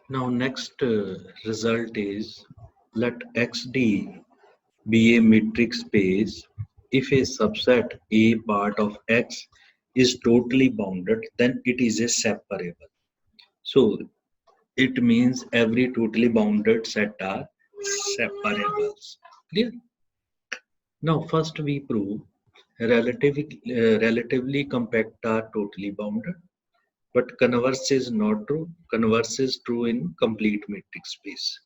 Now next result is, let XD be a metric space if a subset A part of X is totally bounded, then it is a separable. So it means every totally bounded set are separables. Clear? Now first we prove relatively compact are totally bounded, but converse is not true. Converse is true in complete metric space.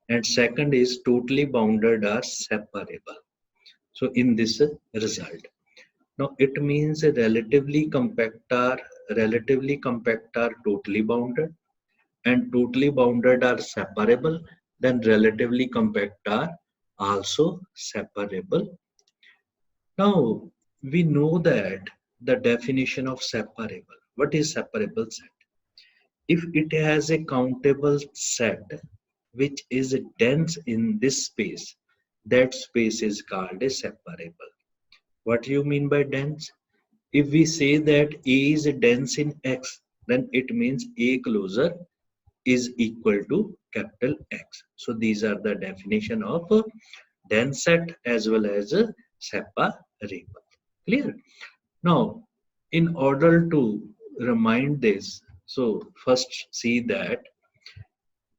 And second is totally bounded are separable. So in this result, now it means relatively compact are totally bounded, and totally bounded are separable. Then relatively compact are also separable. Now we know that the definition of separable. What is separable set? If it has a countable set which is dense in this space, that space is called a separable. What do you mean by dense? If we say that A is dense in X, then it means A closure is equal to capital X. So these are the definition of a dense set as well as a separable. Clear? Now, in order to remind this, so first see that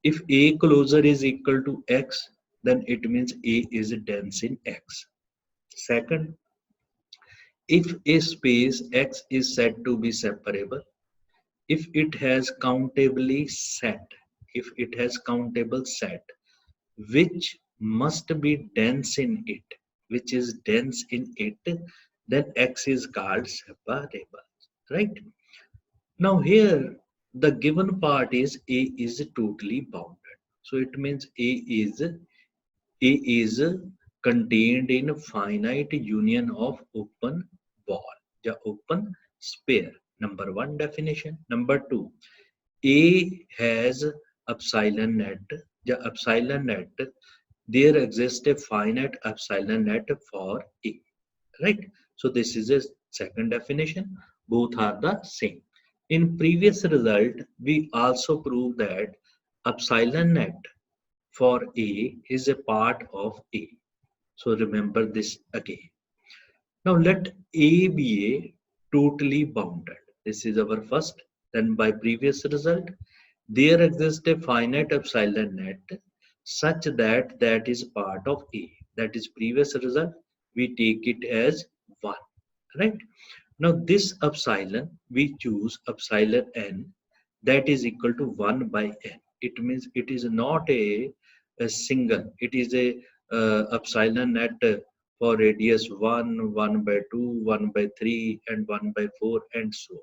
if A closure is equal to X, then it means A is dense in X. Second, if a space X is said to be separable, if it has countably set, if it has countable set, which must be dense in it, which is dense in it, then X is called separable, right? Now here, the given part is A is totally bounded. So it means A is contained in a finite union of open ball, the open sphere. Number one definition. Number two, A has epsilon net. The epsilon net, there exists a finite epsilon net for A, right? So this is a second definition. Both are the same. In previous result, we also proved that epsilon net for A is a part of A. So remember this again. Now let A be a totally bounded. This is our first. Then by previous result, there exists a finite epsilon net such that that is part of A. That is previous result. We take it as 1. Right? Now this epsilon, we choose epsilon n that is equal to 1 by n. It means it is not a single. It is a epsilon at for radius 1, 1 by 2, 1 by 3 and 1 by 4 and so on.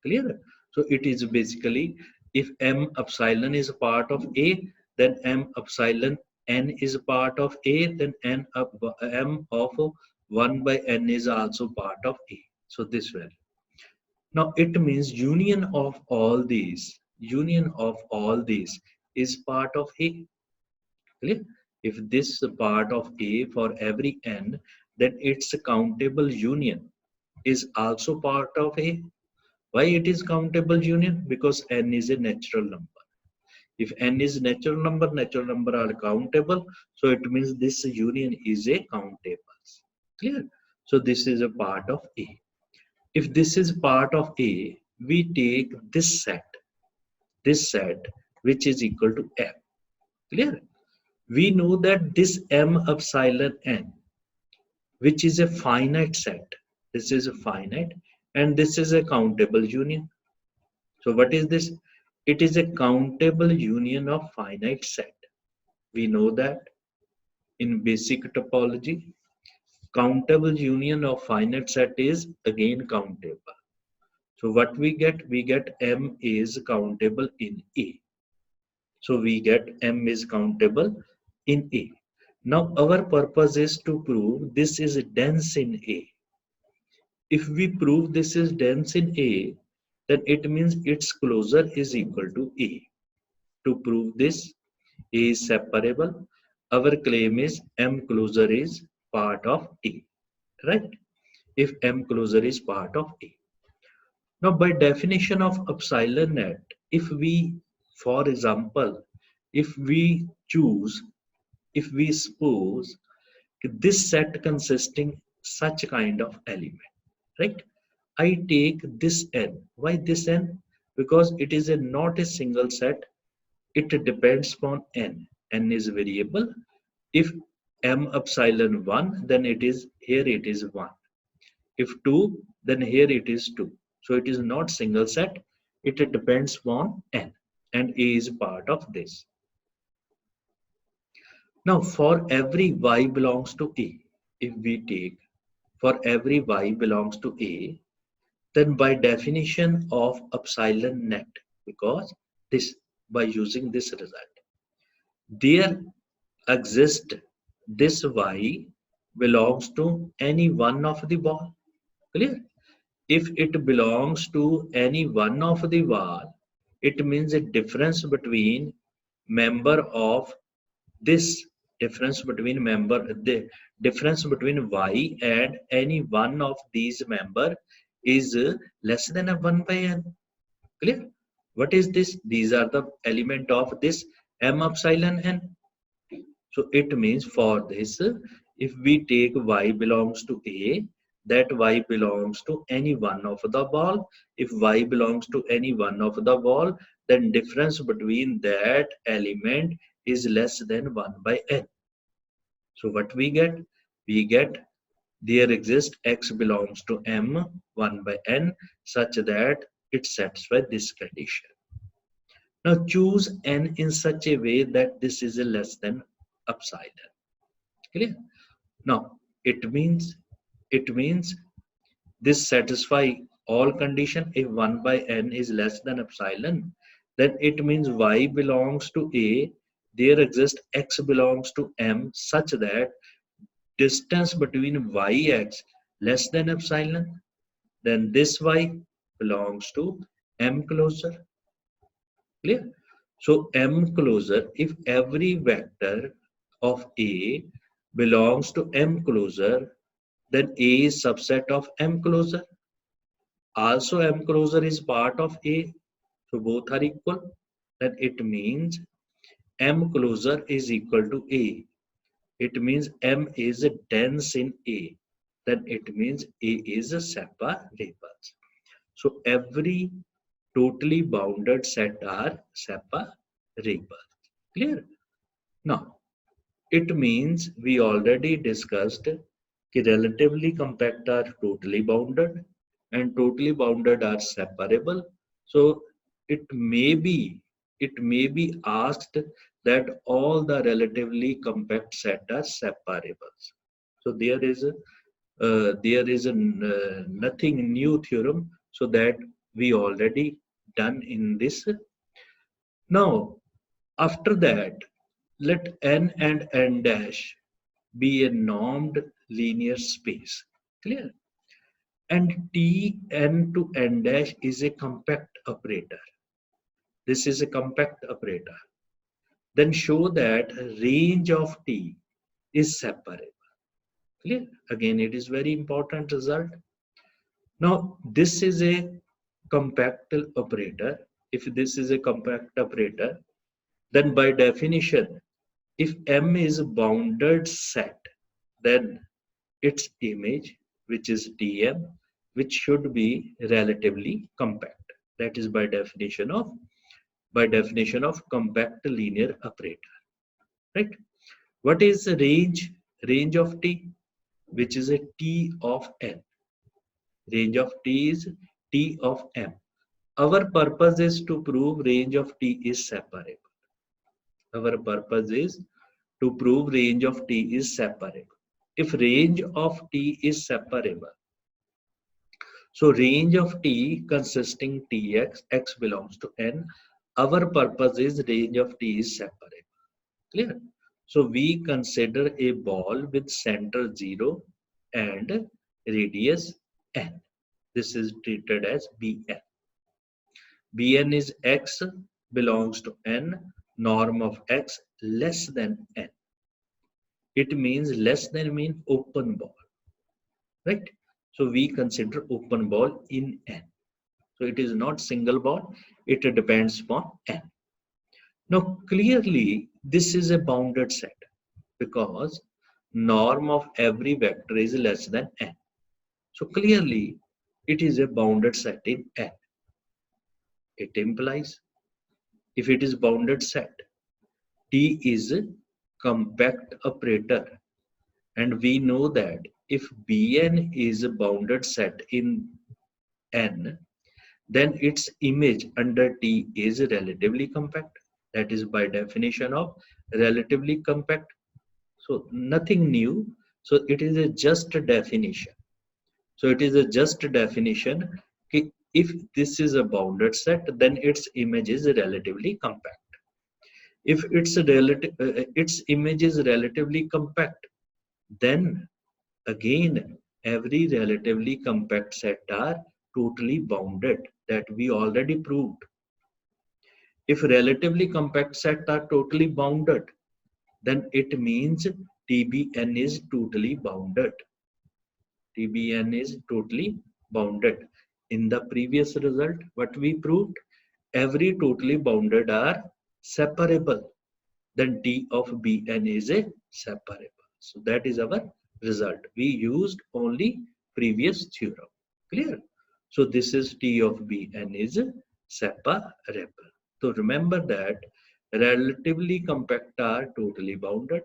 Clear? So it is basically if m epsilon is a part of A, then m epsilon n is a part of A, then m of 1 by n is also part of A. So this way. Now it means union of all these is part of A. Clear? If this part of A for every n, then its countable union is also part of A. Why it is countable union? Because n is a natural number. If n is natural number are countable, so it means this union is a countable. Clear? So this is a part of A. If this is part of A, we take this set which is equal to M. Clear? We know that this M epsilon n, which is a finite set, this is a finite and this is a countable union. So what is this? It is a countable union of finite set. We know that in basic topology, countable union of finite set is again countable. So what we get? We get M is countable in A. So we get M is countable in A. Now our purpose is to prove this is dense in A. If we prove this is dense in A, then it means its closure is equal to A. To prove this, A is separable. Our claim is M closure is part of A. Right? If M closure is part of A. Now by definition of epsilon net, if we For example, if we choose, if we suppose this set consisting such kind of element, right? I take this n. Why this n? Because it is not a single set. It depends upon n. N is variable. If m epsilon 1, then it is here it is 1. If 2, then here it is 2. So it is not single set. It depends upon n. And A is part of this. Now for every y belongs to A, if we take for every y belongs to A, then by definition of epsilon net, because this by using this result, there exists this y belongs to any one of the ball. Clear? If it belongs to any one of the wall, it means a difference between member of this difference between member the difference between y and any one of these member is less than a 1 by n. Clear? What is this? These are the element of this m epsilon n. So it means for this, if we take y belongs to A, that y belongs to any one of the ball. If y belongs to any one of the ball, then difference between that element is less than 1 by n. So what we get? We get there exists x belongs to m 1 by n such that it satisfies this condition. Now choose n in such a way that this is a less than epsilon. Clear? Now it means this satisfy all condition. If 1 by n is less than epsilon, then it means y belongs to A, there exists x belongs to m such that distance between yx less than epsilon, then this y belongs to m closure. Clear? So M closure, if every vector of A belongs to M closure, then A is subset of M closure. Also M closure is part of A. So both are equal. Then it means M closure is equal to A. It means M is dense in A. Then it means A is separable. So every totally bounded set are separable. Clear? Now, it means we already discussed that relatively compact are totally bounded and totally bounded are separable. So it may be asked that all the relatively compact set are separable. So there is nothing new theorem, so that we already done in this. Now after that, let n and n dash be a normed linear space. Clear? And T n to n dash is a compact operator. This is a compact operator. Then show that range of T is separable. Clear? Again, it is very important result. Now, this is a compact operator. If this is a compact operator, then by definition, if M is a bounded set, then its image, which is Dm, which should be relatively compact. That is by definition of compact linear operator. Right? What is the range of T? Which is a T of n. Range of T is T of m. Our purpose is to prove range of T is separable. Our purpose is to prove range of T is separable. If range of T is separable, so range of T consisting Tx, x belongs to n, our purpose is range of T is separable. Clear? So we consider a ball with center 0 and radius n. This is treated as Bn. Bn is x belongs to n, norm of x less than n. It means less than mean open ball, right? So we consider open ball in n. So it is not single ball, it depends upon n. Now, clearly, this is a bounded set because norm of every vector is less than n. So clearly, it is a bounded set in n. It implies if it is bounded set, T is a compact operator, and we know that if Bn is a bounded set in n, then its image under T is relatively compact. That is by definition of relatively compact. So nothing new. So it is a just definition. So it is a just definition. If this is a bounded set, then its image is relatively compact. If its image is relatively compact, then again every relatively compact set are totally bounded. That we already proved. If relatively compact sets are totally bounded, then it means TBN is totally bounded. TBN is totally bounded. In the previous result, what we proved, every totally bounded are separable. Then T of Bn is a separable. So that is our result. We used only previous theorem. Clear? So this is T of Bn is separable. So remember that relatively compact are totally bounded.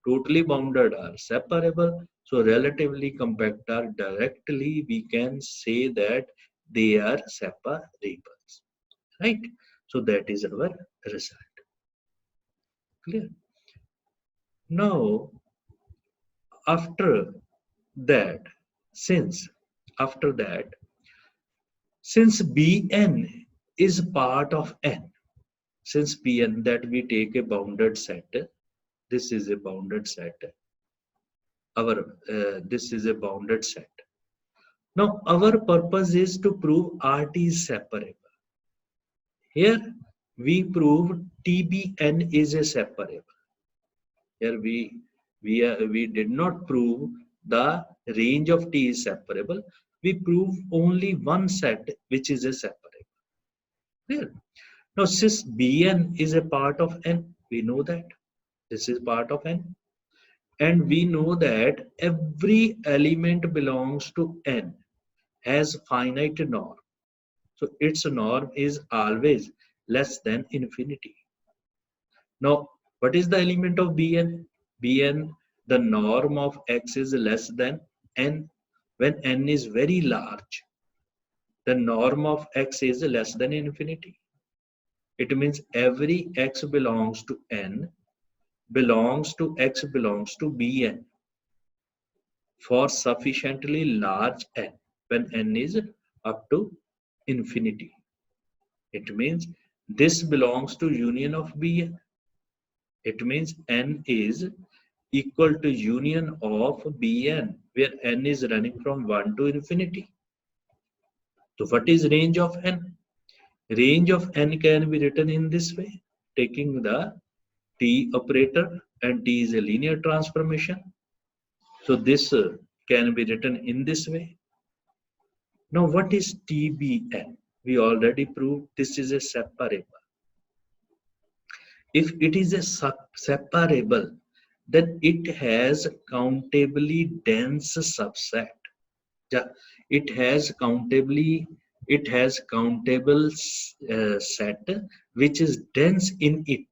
Totally bounded are separable. So relatively compact are directly we can say that they are separables. Right? So that is our result. Clear? Now, after that, since after that, since Bn is part of n, since Bn that we take a bounded set, this is a bounded set. This is a bounded set. Now, our purpose is to prove Rt is separable. Here we prove Tbn is a separable. Here we did not prove the range of T is separable. We prove only one set which is a separable. Clear? Now since Bn is a part of n, we know that this is part of n, and we know that every element belongs to n has finite norm. So its norm is always less than infinity. Now, what is the element of Bn? Bn, the norm of x is less than n. When n is very large, the norm of x is less than infinity. It means every x belongs to n belongs to x belongs to Bn for sufficiently large n when n is up to infinity. It means this belongs to union of Bn. It means n is equal to union of Bn, where n is running from 1 to infinity. So what is range of n? Range of n can be written in this way, taking the T operator, and T is a linear transformation. So this can be written in this way. Now what is TBn? We already proved this is a separable. If it is a separable, then it has countably dense subset. Yeah, it has countable set which is dense in it.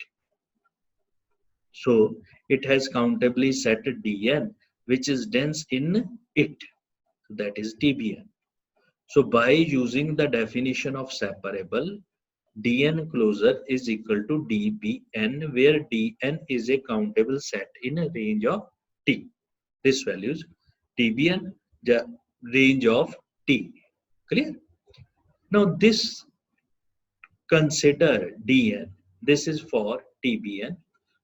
So it has countably set Dn which is dense in it. So that is Tbn. So by using the definition of separable, Dn closure is equal to Dbn, where Dn is a countable set in a range of T. This values Tbn, the range of T. Clear? Now this consider Dn. This is for Tbn.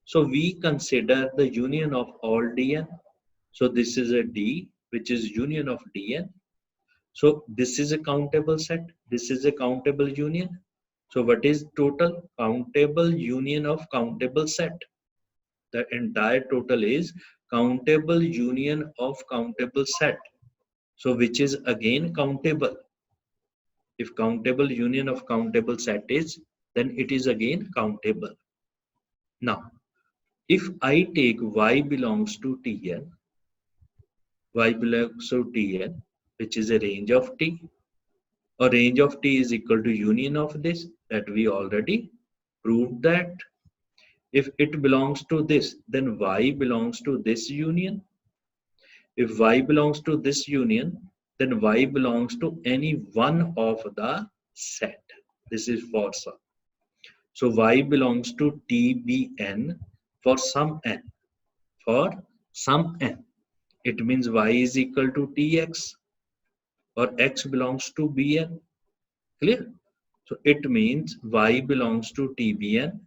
So we consider the union of all Dn. So this is a D which is union of Dn. So this is a countable set. This is a countable union. So what is total? Countable union of countable set. The entire total is countable union of countable set. So which is again countable. If countable union of countable set is, then it is again countable. Now, if I take y belongs to Tn, y belongs to Tn, which is a range of T, or range of T is equal to union of this, that we already proved that. If it belongs to this, then y belongs to this union. If y belongs to this union, then y belongs to any one of the set. This is for some. So y belongs to Tbn for some n. For some n, it means y is equal to Tx, or x belongs to Bn. Clear? So it means y belongs to Tbn,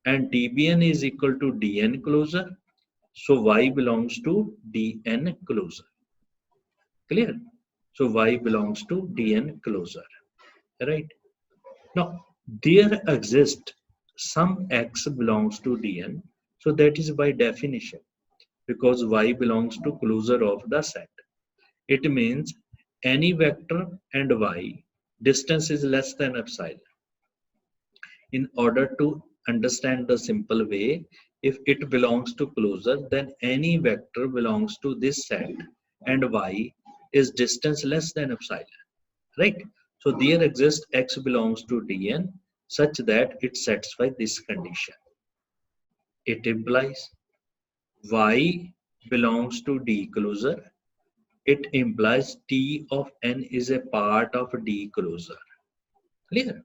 and Tbn is equal to Dn closure. So y belongs to Dn closure. Clear? So y belongs to Dn closure. Right? Now, there exists some x belongs to Dn. So that is by definition, because y belongs to closure of the set. It means any vector and y distance is less than epsilon. In order to understand the simple way, if it belongs to closure, then any vector belongs to this set and y is distance less than epsilon, right? So there exists x belongs to Dn such that it satisfies this condition. It implies y belongs to D closure. It implies T of n is a part of D closure. Clear?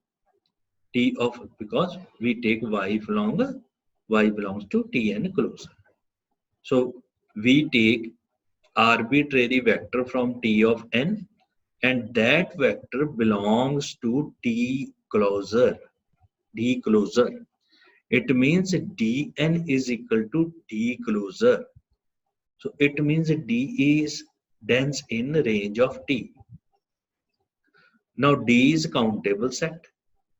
T of, because we take y belongs to Tn closure. So we take arbitrary vector from T of n, and that vector belongs to T closure, D closure. It means Dn is equal to D closure. So it means D is dense in range of T. Now D is countable set.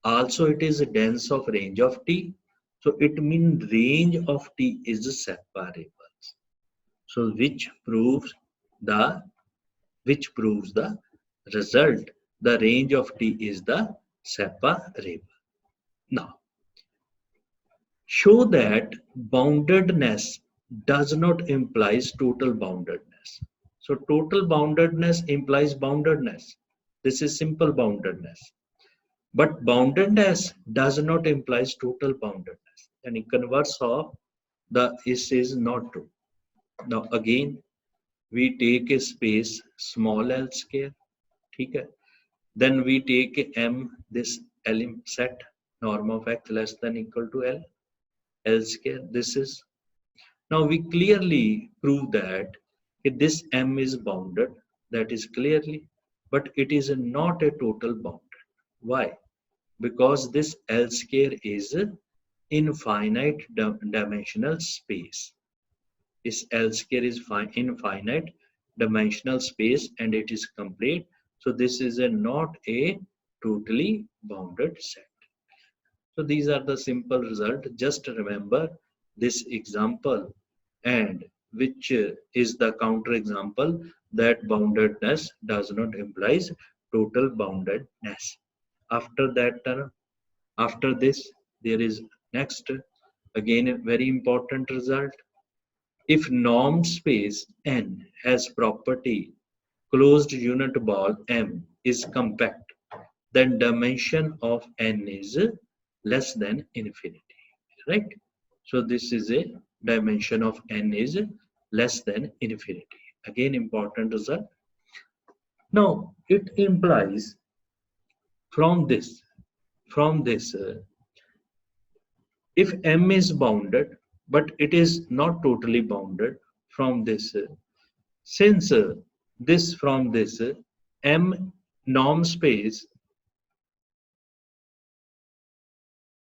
Also it is dense of range of T. So it means range of T is separable. So the which proves the result. The range of T is the separable. Now, show that boundedness does not imply total boundedness. So total boundedness implies boundedness. This is simple boundedness. But boundedness does not imply total boundedness. And in converse of this is not true. Now again, we take a space small l square. Okay? Then we take M, this element set, norm of x less than equal to L square. This is, now we clearly prove that if this M is bounded, that is clearly, but it is not a total bounded. Why? Because this L square is infinite dimensional space. This L square is infinite dimensional space and it is complete. So this is not a totally bounded set. So these are the simple result. Just remember this example, and which is the counter example that boundedness does not imply total boundedness. After that, after this, there is next, again a very important result. If norm space N has property closed unit ball M is compact, then dimension of N is less than infinity, right? So this is a dimension of N is less than infinity. Again, important result. Now it implies from this, if M is bounded, but it is not totally bounded from this, since this from this, M norm space